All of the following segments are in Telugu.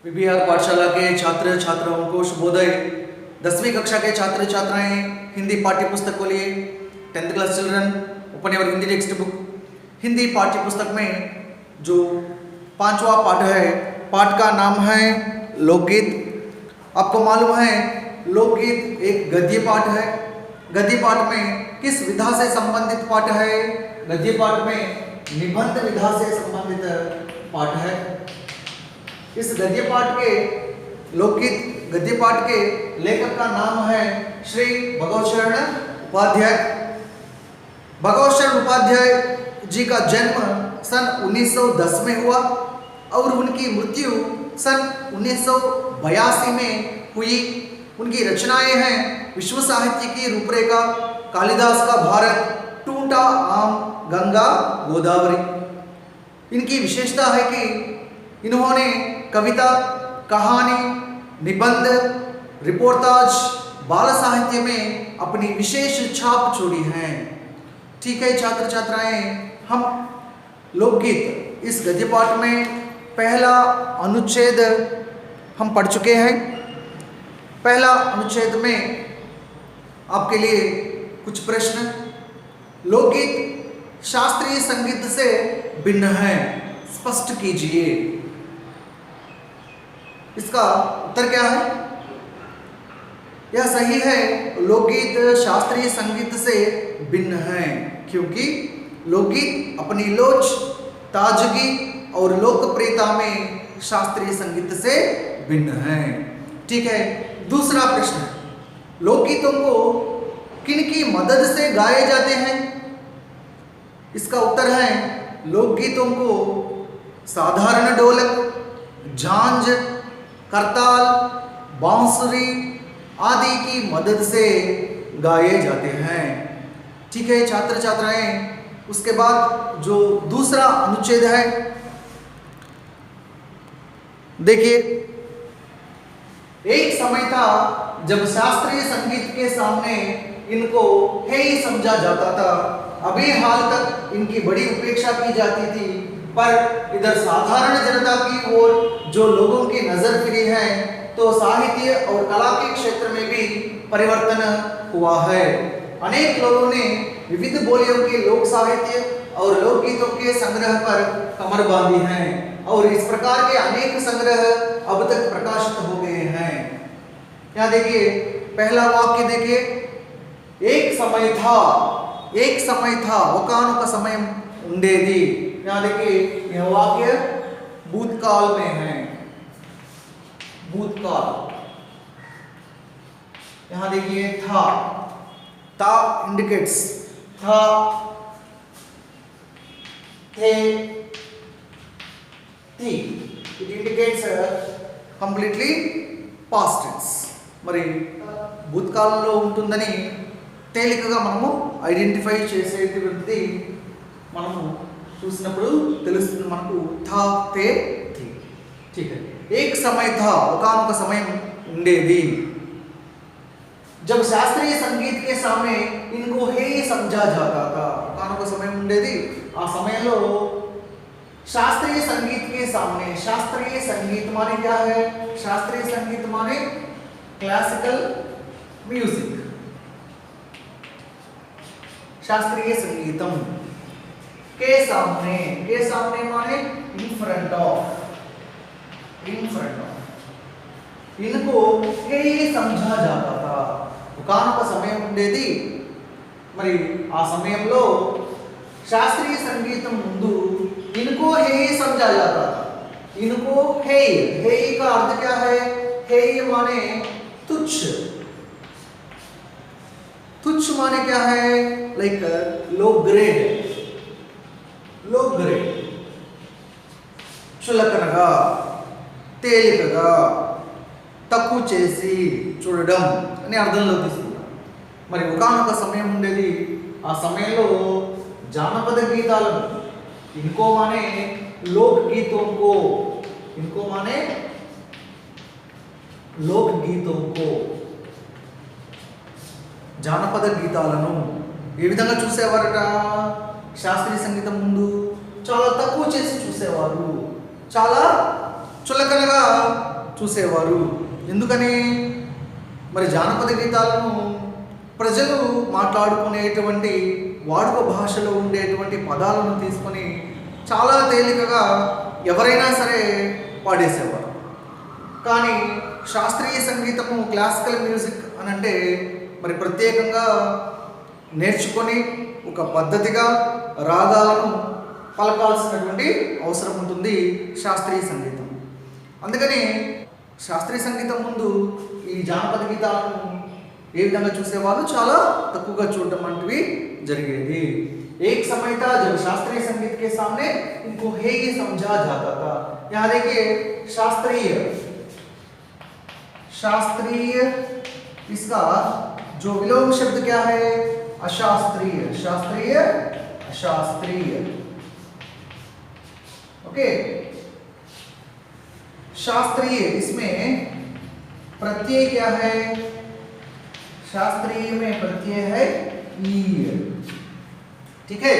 विहार पाठशाला के छात्र छात्राओं को शुभोदय। 10वीं कक्षा के छात्र छात्राएं हिंदी पाठ्य पुस्तक को लिए 10th class children open your Hindi text book. Hindi पाठ्य पुस्तक में जो 5वां पाठ है, पाठ का नाम है लोकगीत। आपको मालूम है लोकगीत एक गद्य पाठ है। गद्य पाठ में किस विधा से संबंधित पाठ है? गद्य पाठ में निबंध विधा से संबंधित पाठ है। इस गद्य पाठ के लोकगीत गद्य पाठ के लेखक का नाम है श्री भगवत शरण उपाध्याय। भगवत शरण उपाध्याय जी का जन्म सन 1910 में हुआ और उनकी मृत्यु सन 1982 में हुई। उनकी रचनाएं हैं विश्व साहित्य की रूपरेखा, कालिदास का भारत, टूटा आम, गंगा गोदावरी। इनकी विशेषता है कि इन्होंने कविता, कहानी, निबंध, रिपोर्टाज, बाल साहित्य में अपनी विशेष छाप छोड़ी है। ठीक है छात्र छात्राएं, हम लोकगीत इस गद्य पाठ में पहला अनुच्छेद हम पढ़ चुके हैं। पहला अनुच्छेद में आपके लिए कुछ प्रश्न। लोकगीत शास्त्रीय संगीत से भिन्न है, स्पष्ट कीजिए। इसका उत्तर क्या है? यह सही है, लोकगीत शास्त्रीय संगीत से भिन्न है क्योंकि लोकगीत अपनी लोच, ताजगी और लोकप्रियता में शास्त्रीय संगीत से भिन्न है। ठीक है, दूसरा प्रश्न, लोकगीतों को किनकी मदद से गाए जाते हैं? इसका उत्तर है लोकगीतों को साधारण ढोलक, झांझ, करताल, बांसुरी आदि की मदद से गाए जाते हैं। ठीक है छात्र छात्राएं, उसके बाद जो दूसरा अनुच्छेद है, देखिए, एक समय था जब शास्त्रीय संगीत के सामने इनको है ही समझा जाता था। अभी हाल तक इनकी बड़ी उपेक्षा की जाती थी, पर इधर साधारण जनता की ओर जो लोगों की नजर फिरी है तो साहित्य और कला के क्षेत्र में भी परिवर्तन हुआ है। अनेक लोगों ने विविध बोलियों के लोक साहित्य और लोकगीतों के संग्रह पर कमर बांधी है और इस प्रकार के अनेक संग्रह अब तक प्रकाशित हो गए हैं। यहाँ देखिए, पहला वाक्य देखिए, एक समय था ఒకానొక సమయం ఉండేది। यहाँ देखिए, यह वाक्य भूतकाल में है, भूतकाल। यहाँ देखिए था इंडिकेट्स था, थे, थी। It indicates completely past tense. మరి భూతకాలంలో ఉంటుందని తేలికగా మనము ఐడెంటిఫై చేసేటువంటిది మనము చూసినప్పుడు తెలుస్తుంది మనకు था, थे, थी। ठीक है, एक समय था, ఒకానొక సమయం ఉండేది। जब शास्त्रीय संगीत के सामने इनको हे समझा जाता था, ఒకానొక సమయం ఉండేది, ఆ సమయంలో शास्त्रीय संगीत के सामने, शास्त्रीय संगीत माने क्या है? शास्त्रीय संगीत माने क्लासिकल म्यूजिक, शास्त्रीय संगीतम के सामने माने इन फ्रंट ऑफ, इनको हे समझा जाता था। ఒకానొక సమయం ఉండేది, మరి ఆ సమయంలో శాస్త్రీయ సంగీతం ముందు इनको हे समझा जाता था। इनको हे का अर्थ क्या है? हे माने तुच्छ, तुच्छ माने क्या है? लाइक लो ग्रेड, చులకనగా, తేలికగా, తక్కువ చేసి చూడడం అనే అర్థంలో తీసుకున్నాం। మరి ఒకానొక సమయం ఉండేది, ఆ సమయంలో జానపద గీతాలను, इनको माने लोक गीतों को, इनको माने लोक गीतों को, జానపద గీతాలను ఏ విధంగా చూసేవారట? శాస్త్రీయ సంగీతం ముందు చాలా తక్కువ చేసి చూసేవారు, చాలా చులకనగా చూసేవారు. ఎందుకని? మరి జానపద గీతాలను ప్రజలు మాట్లాడుకునేటువంటి వాడుక భాషలో ఉండేటువంటి పదాలను తీసుకొని చాలా తేలికగా ఎవరైనా సరే పాడేసేవారు. కానీ శాస్త్రీయ సంగీతము, క్లాసికల్ మ్యూజిక్ అని అంటే మరి ప్రత్యేకంగా నేర్చుకొని ఒక పద్ధతిగా రాగాలను పలకాల్సినటువంటి అవసరం ఉంటుంది శాస్త్రీయ సంగీతం. అందుకని శాస్త్రీయ సంగీతం ముందు ఈ జానపద గీతాలను ఏ విధంగా చూసేవాళ్ళు? చాలా తక్కువగా చూడటం వంటివి జరిగేది. एक समय था जब शास्त्रीय संगीत के सामने इनको हे ही समझा जाता था। यहाँ देखिए शास्त्रीय इसका जो विलोम शब्द क्या है? अशास्त्रीय। शास्त्रीय, अशास्त्रीय। ओके, शास्त्रीय इसमें प्रत्यय क्या है? शास्त्रीय में प्रत्यय है ईय। ठीक है।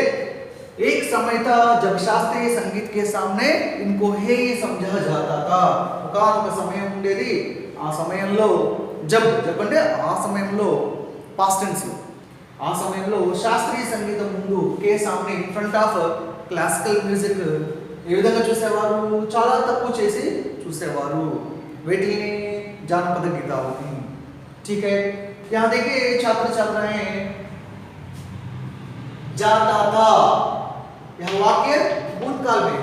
एक समय था जब शास्त्रीय संगीत के सामने इनको हे समझा जाता था। ఒక సమయం ఉండేది, ఆ సమయంలో జబ్ అంటే ఆ సమయంలో పాస్ట్ టెన్స్ లో, ఆ సమయంలో శాస్త్రీయ సంగీతం ముందు కే సామ్నే in front of classical music ఏ విధంగా చూసేవారు? చాలా తక్కువ చేసి చూసేవారు వీటిని, జానపద గీతాలని. ठीक है, यहाँ देखिए छात्र छात्राएं जाता था, यह वाक्य भूतकाल में,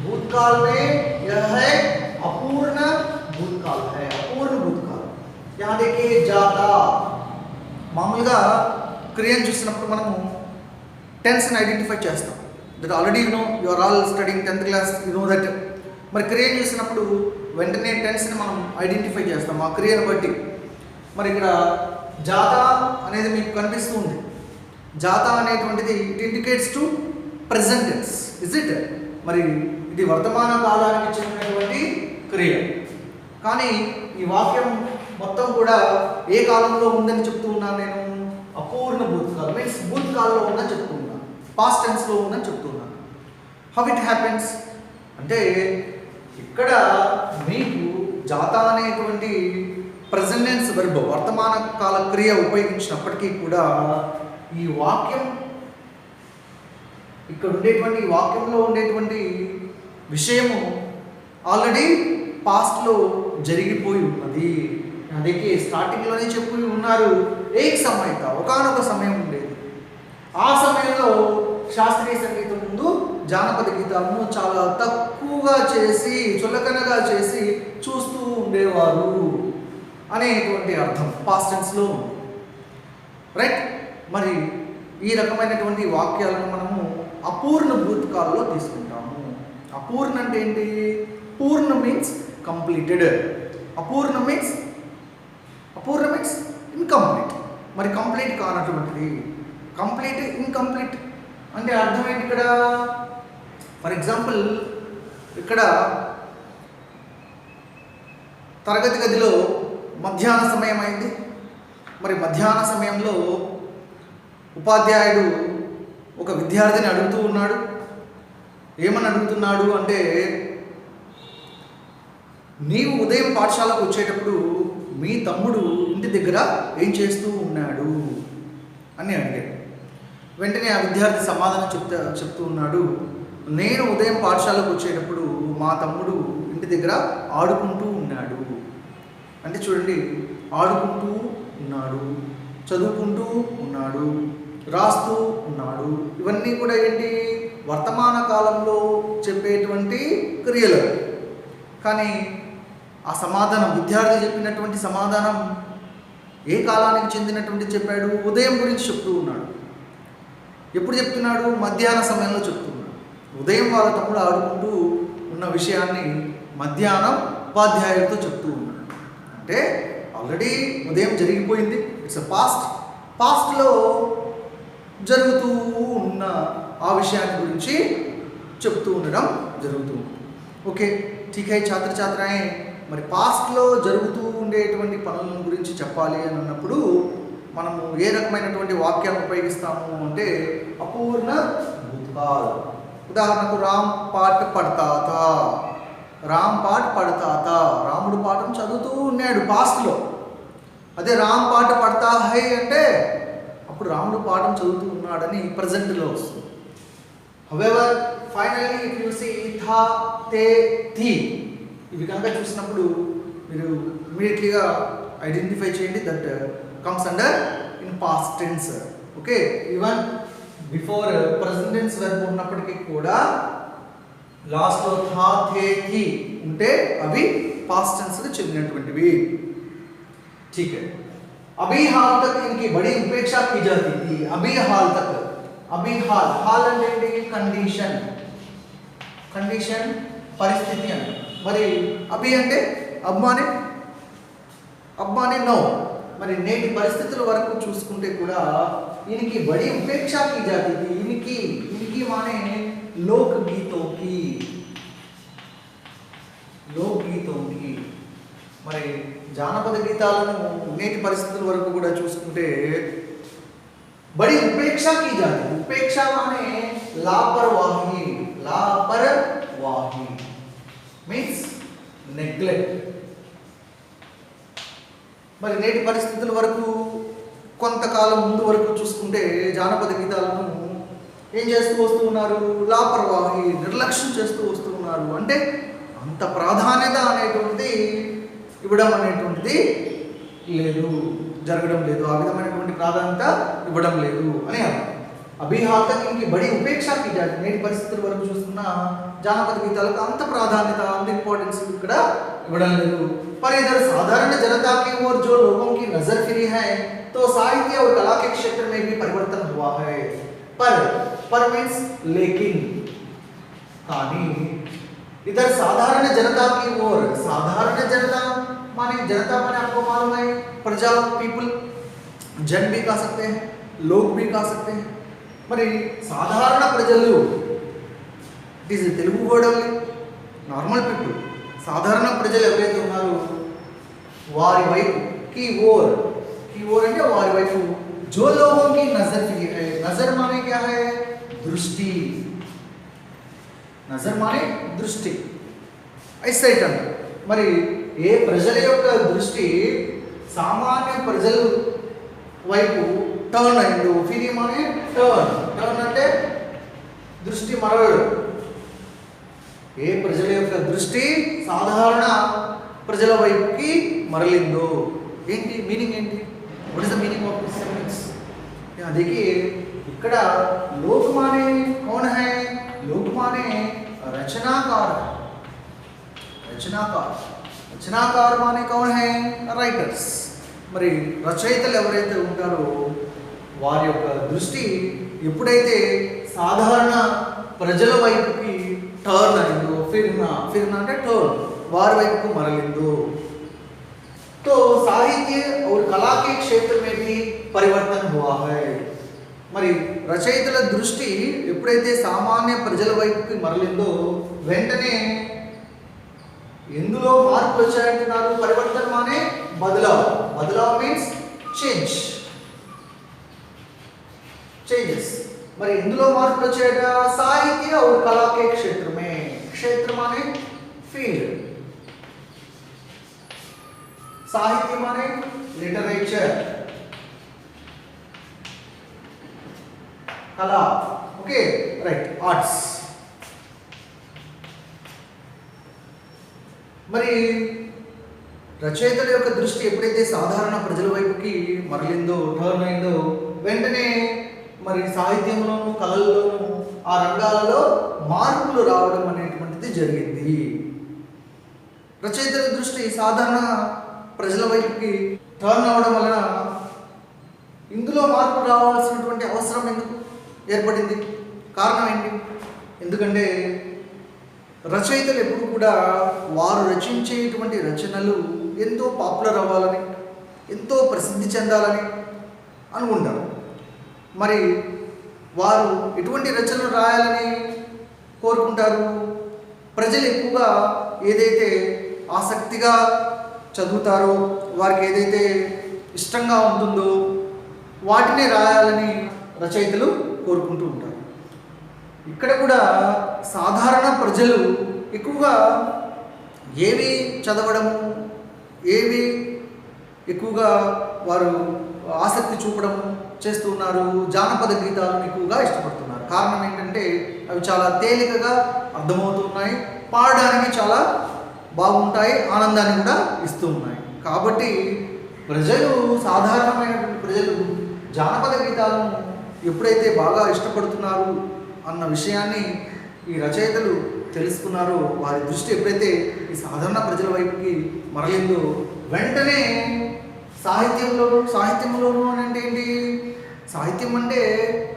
भूतकाल में यह है अपूर्ण भूतकाल है, अपूर्ण भूतकाल. यहाँ देखिए जाता, మామూలుగా క్రియను చూసినప్పుడు మనము టెన్స్ ని ఐడెంటిఫై చేస్తాం. That already you are all studying 10th class, you know that. మరి క్రియను చూసినప్పుడు వెంటనే టెన్స్ ని మనం ఐడెంటిఫై చేస్తాం ఆ క్రియను బట్టి. మరి ఇక్కడ జాతా అనేది మీకు కనిపిస్తుంది. జాతా అనేటువంటిది it indicates to present tense, is it? మరి ఇది వర్తమాన కాలానికి చెందినటువంటి క్రియ. కానీ ఈ వాక్యం మొత్తం కూడా ఏ కాలంలో ఉందని చెప్తూ ఉన్నాను నేను? అపూర్ణ భూతకాలం, మీన్స్ భూతకాలంలో ఉందని చెప్తూ ఉన్నాను, పాస్ట్ టెన్స్లో ఉందని చెప్తూ ఉన్నాను. హౌ ఇట్ హ్యాపెన్స్ అంటే ఇక్కడ మీకు జాతా అనేటువంటి ప్రెజెంట్ టెన్స్ వెర్బ్, వర్తమాన కాల క్రియ ఉపయోగించినప్పటికీ కూడా ఈ వాక్యం, ఇక్కడ ఉండేటువంటి ఈ వాక్యంలో ఉండేటువంటి విషయము ఆల్రెడీ పాస్ట్లో జరిగిపోయి ఉన్నది. అందుకే స్టార్టింగ్లోనే చెప్పి ఉన్నారు, ఏక సమయత, ఒకానొక సమయం ఉండేది. ఆ సమయంలో శాస్త్రీయ సంగీతం ముందు జానపద గీతాలను చాలా తక్కువగా చేసి, చులకనగా చేసి చూస్తూ ఉండేవారు అనేటువంటి అర్థం పాస్ట్ టెన్స్లో ఉంది. రైట్. మరి ఈ రకమైనటువంటి వాక్యాలను మనము అపూర్ణ భూతకాలంలో తీసుకుంటాము. అపూర్ణ అంటే ఏంటి? పూర్ణ మీన్స్ కంప్లీటెడ్, అపూర్ణ మీన్స్ ఇన్కంప్లీట్. మరి కంప్లీట్ కానటువంటిది, కంప్లీట్, ఇన్కంప్లీట్ అంటే అర్థం ఏంటి ఇక్కడ? ఫర్ ఎగ్జాంపుల్, ఇక్కడ తరగతి గదిలో మధ్యాహ్న సమయం అయింది. మరి మధ్యాహ్న సమయంలో ఉపాధ్యాయుడు ఒక విద్యార్థిని అడుగుతూ ఉన్నాడు. ఏమని అడుగుతున్నాడు అంటే, నీవు ఉదయం పాఠశాలకు వచ్చేటప్పుడు మీ తమ్ముడు ఇంటి దగ్గర ఏం చేస్తూ ఉన్నాడు అని అడిగాడు. వెంటనే ఆ విద్యార్థి సమాధానం చెప్తూ ఉన్నాడు, నేను ఉదయం పాఠశాలకు వచ్చేటప్పుడు మా తమ్ముడు ఇంటి దగ్గర ఆడుకుంటూ ఉన్నాడు. అంటే చూడండి, ఆడుకుంటూ ఉన్నాడు, చదువుకుంటూ ఉన్నాడు, రాస్తూ ఉన్నాడు, ఇవన్నీ కూడా ఏంటి? వర్తమాన కాలంలో చెప్పేటువంటి క్రియలు. కానీ ఆ సమాధానం, విద్యార్థి చెప్పినటువంటి సమాధానం ఏ కాలానికి చెందినటువంటి చెప్పాడు? ఉదయం గురించి చెప్తూ ఉన్నాడు. ఎప్పుడు చెప్తున్నాడు? మధ్యాహ్న సమయంలో చెప్తున్నాడు. ఉదయం వాళ్ళ తమ్ముడు ఆడుకుంటూ ఉన్న విషయాన్ని మధ్యాహ్నం ఉపాధ్యాయుడితో చెప్తూ ఉన్నాడు. అంటే ఆల్రెడీ ఉదయం జరిగిపోయింది, ఇట్స్ పాస్ట్లో జరుగుతూ ఉన్న ఆ విషయాన్ని గురించి చెప్తూ ఉండడం జరుగుతుంది. ఓకే, ఠీక్ హై ఛాత్ర ఛాత్రాయే. మరి పాస్ట్లో జరుగుతూ ఉండేటువంటి పనుల గురించి చెప్పాలి అని అన్నప్పుడు మనము ఏ రకమైనటువంటి వాక్యాన్ని ఉపయోగిస్తాము అంటే అపూర్ణ భూతకాల్. ఉదాహరణకు రామ్ పాట్ పడతా థా, రామ్ పాట్ పడతా తా, రాముడు పాఠం చదువుతూ ఉన్నాడు పాస్ట్లో. అదే రామ్ పాట పడతా హై అంటే అప్పుడు రాముడు పాఠం చదువుతూ ఉన్నాడని ప్రజెంట్లో వస్తుంది. However finally if you see థా తే థీ, ఇవి కనుక చూసినప్పుడు మీరు ఇమీడియట్లీగా ఐడెంటిఫై చేయండి that comes under in past tense. Okay, even before present tense verb ఉన్నప్పటికీ కూడా లాస్ట్లో థా థే థీ ఉంటే అవి పాస్ట్ టెన్స్కి చెందినటువంటివి. ठीक है, अभी हाल तक इनकी बड़ी उपेक्षा की जाती थी. अभी हाल तक, अभी हाल, हाल అంటే కండిషన్, కండిషన్ పరిస్థితి అని. మరి అభి అంటే అబ్బానే, అబ్బానే నో. మరి నేటి పరిస్థితుల వరకు చూసుకుంటే కూడా इनकी बड़ी उपेक्षा की जाती थी. इनकी, इनकी माने लोक गीतों की, लोक गीतों की. మరి జానపద గీతాలను నేటి పరిస్థితుల వరకు కూడా చూసుకుంటే బడి ఉపేక్ష की जाती. ఉపేక్ష माने लापरवाही, लापरवाही మీన్స్ నెగ్లెక్ట్. మరి నేటి పరిస్థితుల వరకు కొంతకాలం ముందు వరకు చూసుకుంటే జానపద గీతాలను ఏం చేస్తూ వస్తూ ఉన్నారు? లాపరవాహి, నిర్లక్ష్యం చేస్తూ వస్తూ ఉన్నారు. అంటే అంత ప్రాధాన్యత అనేటువంటిది ఇవ్వడం అనేటువంటిది లేదు, జరగడం లేదు, ఆ విధమైనటువంటి ప్రాధాన్యత ఇవ్వడం లేదు అని అర్థం. అభి హాల్ తక్ ఇన్కి బడి ఉపేక్ష की जाती. నేటి పరిస్థితుల వరకు చూస్తున్న జానపద గీతాలకు అంత ప్రాధాన్యత, అంత ఇంపార్టెన్స్ ఇక్కడ ఇవ్వడం లేదు. पर इधर साधारण जनता की ओर जो लोगों की नजर फिरी है तो साहित्य और कला के क्षेत्र में भी परिवर्तन हुआ है. पर मीन्स लेकिन, కానీ इधर साधारण जनता की ओर, साधारण जनता माने जनता माने आपको मालूम है प्रजा, पीपल, जन भी कह सकते हैं, लोग भी कह सकते हैं. మరి సాధారణ ప్రజలు, it is Telugu word only, normal people, సాధారణ ప్రజలు ఎవరైతే ఉన్నారో వారి వైపు की ओर, की ओर అంటే వారి వైపు जो लोगों की नजर फिरी है. नजर माने क्या है? दृष्टि. నజర్ మానే దృష్టి, ఐసైట్ అంట. మరి ఏ ప్రజల యొక్క దృష్టి సామాన్య ప్రజల వైపు టర్న్ అయిందో, ఫిరి మానే టర్న్, టర్న్ అంటే దృష్టి మరవడం. ఏ ప్రజల యొక్క దృష్టి సాధారణ ప్రజల వైపుకి మరలిందో. ఏంటి మీనింగ్ ఏంటి? What is the meaning of this sentence? देखिए ఇక్కడ लोक माने कौन है? लोक माने रचनाकार, रचनाकार, रचनाकार माने कौन है? राइटर्स. మరి రచయితలు ఎవరైతే ఉంటారో వారి యొక్క దృష్టి ఎప్పుడైతే సాధారణ ప్రజల వైపుకి టర్న్ అయిందో, ఫిర్నా, ఫిర్నా అంటే టర్న్, వారి వైపుకు మరలిందో, तो साहित्य और कला के क्षेत्र में भी परिवर्तन हुआ है. మరి రచయితల దృష్టి ఎప్పుడైతే సామాన్య ప్రజల వైపుకి మరలిందో వెంటనే ఎందులో మార్పులు వచ్చాయంటున్నారు? పరివర్తన మానే బదలావ్, బదలావ్ మీన్స్ చేంజ్, చేంజెస్. మరి ఎందులో మార్పులు వచ్చాయట? సాహిత్య और कला के क्षेत्र में, क्षेत्र माने फील्ड, साहित्य माने लिटरेचर, कला, ओके राइट, आर्ट्स. మరి రచయితల యొక్క దృష్టి ఎప్పుడైతే సాధారణ ప్రజల వైపుకి మరలిందో, టర్న్ అయిందో వెంటనే మరి సాహిత్యంలోను కళల్లోనూ ఆ రంగాలలో మార్పులు రావడం అనేటువంటిది జరిగింది. రచయితల దృష్టి సాధారణ ప్రజల వైపుకి టర్న్ అవ్వడం వలన ఇందులో మార్పు రావాల్సినటువంటి అవసరం ఎందుకు ఏర్పడింది? కారణం ఏంటి? ఎందుకంటే రచయితలు ఎప్పుడు కూడా వారు రచించేటువంటి రచనలు ఎంతో పాపులర్ అవ్వాలని, ఎంతో ప్రసిద్ధి చెందాలని అనుకుంటారు. మరి వారు ఎటువంటి రచనలు రాయాలని కోరుకుంటారు? ప్రజలు ఎక్కువగా ఏదైతే ఆసక్తిగా చదువుతారో, వారికి ఏదైతే ఇష్టంగా ఉంటుందో వాటిని రాయాలని రచయితలు కోరుకుంటూ ఉంటారు. ఇక్కడ కూడా సాధారణ ప్రజలు ఎక్కువగా ఏవి చదవడము, ఏవి ఎక్కువగా వారు ఆసక్తి చూపడము చేస్తున్నారు, జానపద గీతాలను ఎక్కువగా ఇష్టపడుతున్నారు. కారణం ఏంటంటే అవి చాలా తేలికగా అర్థమవుతున్నాయి, పాడడానికి చాలా బాగుంటాయి, ఆనందాన్ని కూడా ఇస్తూ ఉన్నాయి. కాబట్టి ప్రజలు, సాధారణమైనటువంటి ప్రజలు జానపద గీతాలను ఎప్పుడైతే బాగా ఇష్టపడుతున్నారు అన్న విషయాన్ని ఈ రచయితలు తెలుసుకున్నారో, వారి దృష్టి ఎప్పుడైతే ఈ సాధారణ ప్రజల వైపుకి మరలిందో, వెంటనే సాహిత్యంలోనూ అంటే ఏంటి, సాహిత్యం అంటే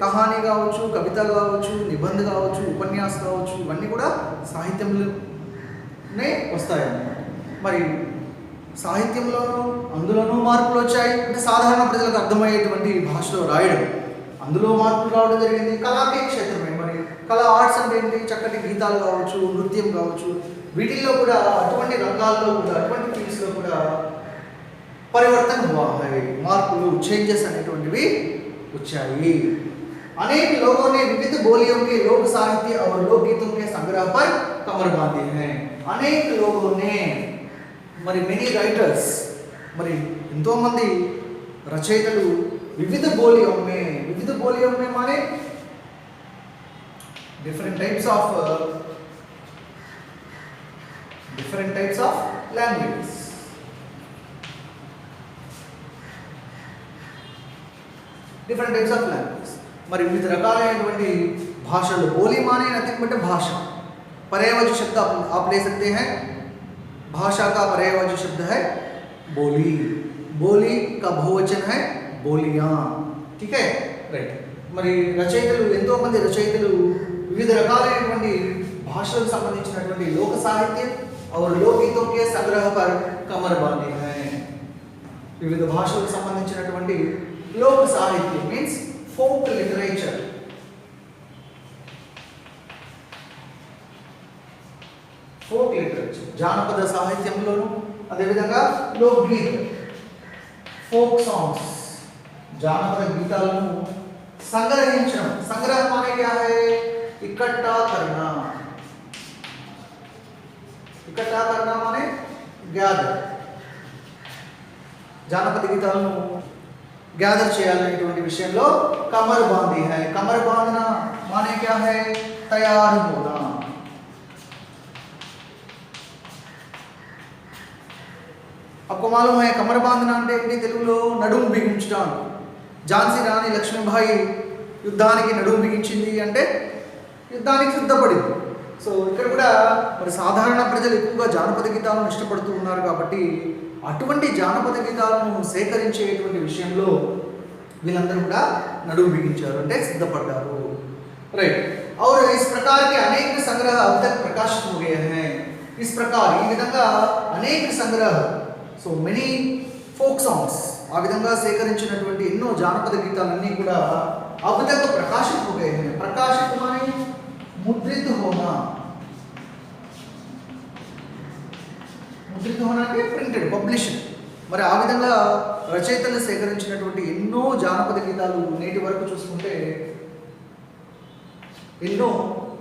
కహానీ కావచ్చు, కవిత కావచ్చు, నిబంధ కావచ్చు, ఉపన్యాసం కావచ్చు, ఇవన్నీ కూడా సాహిత్యంలోనే వస్తాయన్నమాట. మరి సాహిత్యంలోనూ అందులోనూ మార్పులు వచ్చాయి. అంటే సాధారణ ప్రజలకు అర్థమయ్యేటువంటి భాషలో రాయడం, అందులో మార్పులు రావడం జరిగింది. కళాకే క్షేత్రమే. మరి కళా, ఆర్ట్స్ అంటే ఏంటి, చక్కటి గీతాలు కావచ్చు, నృత్యం కావచ్చు, వీటిల్లో కూడా అటువంటి రంగాల్లో కూడా, అటువంటి ఫీల్డ్స్లో కూడా పరివర్తన మార్పులు, చేంजेस అనేటువంటివి వచ్చాయి. अनेक लोगों ने विविध बोलियों के लोक साहित्य और लोकगीतों के संग्रह पर कमर बांधे हैं. अनेक लोगों ने, మరి మెనీ రైటర్స్, మరి ఎంతోమంది రచయితలు వివిధ బోలియోं में माने different types of languages. Different types of language, మరి వివిధ రకాలైనటువంటి భాషలు. बोली माने नथिंग बट भाषा. पर्यायवाची शब्द आप ले सकते हैं. भाषा का पर्यायवाची शब्द है बोली. बोली का बहुवचन है बोलियां. ठीक है, రైట్. మరి రచయితలు, ఎంతో మంది రచయితలు వివిధ రకాలైనటువంటి భాషలకు సంబంధించినటువంటి లోక సాహిత్యం और लोकगीतों के संग्रह पर कमर बांधे हैं. వివిధ భాషలకు సంబంధించినటువంటి లోక సాహిత్యం means folk literature. Folk literature జానపద సాహిత్యంలోను, అదేవిధంగా లోక్గీత్ ఫోక్ సాంగ్స్ జానపద గీతాలను సంగ్రహించడం. సంగ్రహం माने क्या है, इकट्ठा करना. इकट्ठा करना माने గ్యాదర్. జానపద గీతాలను గ్యాదర్ చేయాలనేటువంటి విషయంలో కమర్ బాంధీ है. కమర్ బాంధనా माने क्या है, तैयार होना. आपको मालूम है कमर बांधना అంటే ఏంటి తెలుగులో నడుము బిగించడం. ఝాన్సీ రాణి లక్ష్మీబాయి యుద్ధానికి నడుము బిగించింది అంటే యుద్ధానికి సిద్ధపడింది. సో ఇక్కడ కూడా మరి సాధారణ ప్రజలు ఎక్కువగా జానపద గీతాలను ఇష్టపడుతూ ఉన్నారు కాబట్టి అటువంటి జానపద గీతాలను సేకరించేటువంటి విషయంలో వీళ్ళందరూ కూడా నడుము బిగించారు, అంటే సిద్ధపడ్డారు. రైట్. और इस प्रकार के अनेक संग्रह अब तक प्रकाशित हो गए हैं. इस प्रकार ఈ విధంగా అనేక సంగ్రహ, సో మెనీ ఫోక్ సాంగ్స్, ఆ విధంగా సేకరించినటువంటి ఎన్నో జానపద గీతాలన్నీ కూడా अब तक प्रकाशित हो गए हैं. प्रकाशित माने मुद्रित होना. ముద్రిత होना అంటే ప్రింటెడ్, పబ్లిష్డ్. మరి ఆ విధంగా రచయితలు సేకరించినటువంటి ఎన్నో జానపద గీతాలు నేటి వరకు చూసుకుంటే ఎన్నో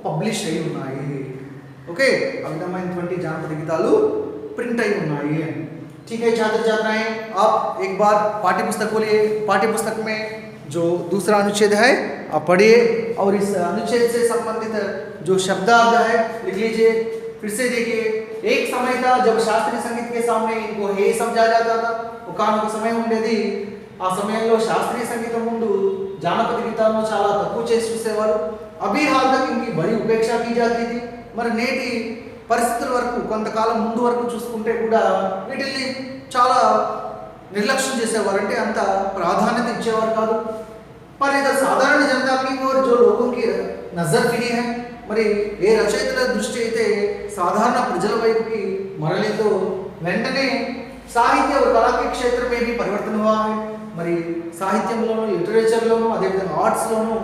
పబ్లిష్ అయి ఉన్నాయి. ఓకే, ఆ విధమైనటువంటి జానపద గీతాలు ప్రింట్ అయి ఉన్నాయి. ठीक है छात्र छात्राएं, आप एक बार पाठ्य पुस्तक खोलिए. पाठ्य पुस्तक में जो दूसरा अनुच्छेद है आप पढ़िए और इस अनुच्छेद से संबंधित जो शब्दार्थ है लिख लीजिए. फिर से देखिए, एक समय था जब शास्त्रीय संगीत के सामने इनको हे समझा जाता था. ఒకనొక సమయం ఉండేది, ఆ సమయంలో శాస్త్రీయ సంగీతం ముందు జానపద గీతాలను చాలా తక్కువ చేసి చూసేవారు. అభి హాల్ తక్ ఇన్కి బడి ఉపేక్ష की जाती थी. మరి నేటి పరిస్థితుల వరకు, కొంతకాలం ముందు వరకు చూసుకుంటే కూడా వీటిని చాలా నిర్లక్ష్యం చేసేవారు, అంటే అంత ప్రాధాన్యత ఇచ్చేవారు కాదు. మరి ఇదర్ సాధారణ జనతా की और जो लोगों की नजर फिरी है, మరి ఏ రచయితల దృష్టి అయితే సాధారణ ప్రజల వైపుకి మరలితో వెంటనే సాహిత్య और कला के क्षेत्र में भी परिवर्तन हुआ है. మరి సాహిత్యంలోను, లిటరేచర్లోను, అదేవిధంగా ఆర్ట్స్లోను,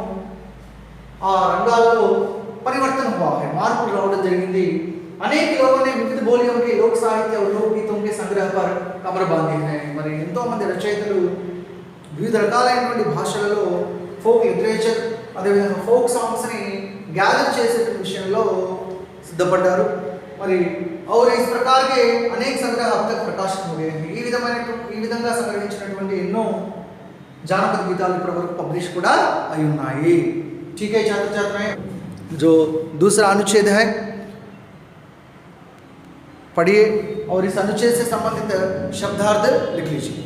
ఆ రంగాల్లో परिवर्तन हुआ है, మార్పులు రావడం జరిగింది. అనేక लोगों ने विविध बोलियों के लोक साहित्य और लोक गीतों के संग्रह पर कमर बांधे हैं. మరి ఎంతో మంది రచయితలు వివిధ రకాలైనటువంటి భాషలలో ఫోక్ లిటరేచర్, అదేవిధంగా ఫోక్ సాంగ్స్ని గ్యాదర్ చేసే విషయంలో సిద్ధపడ్డారు. మరి और इस प्रकार के अनेक संग्रह अब तक प्रकाशित हो गए हैं ఈ విధంగా సంగ్రహించినటువంటి ఎన్నో జానపద గీతాలు ఇప్పటివరకు పబ్లిష్ కూడా అయి ఉన్నాయి. ठीक है छात्र छात्राएं, जो दूसरा अनुच्छेद है पढ़िए और इस अनुच्छेद से संबंधित शब्दार्थ लिख लीजिए.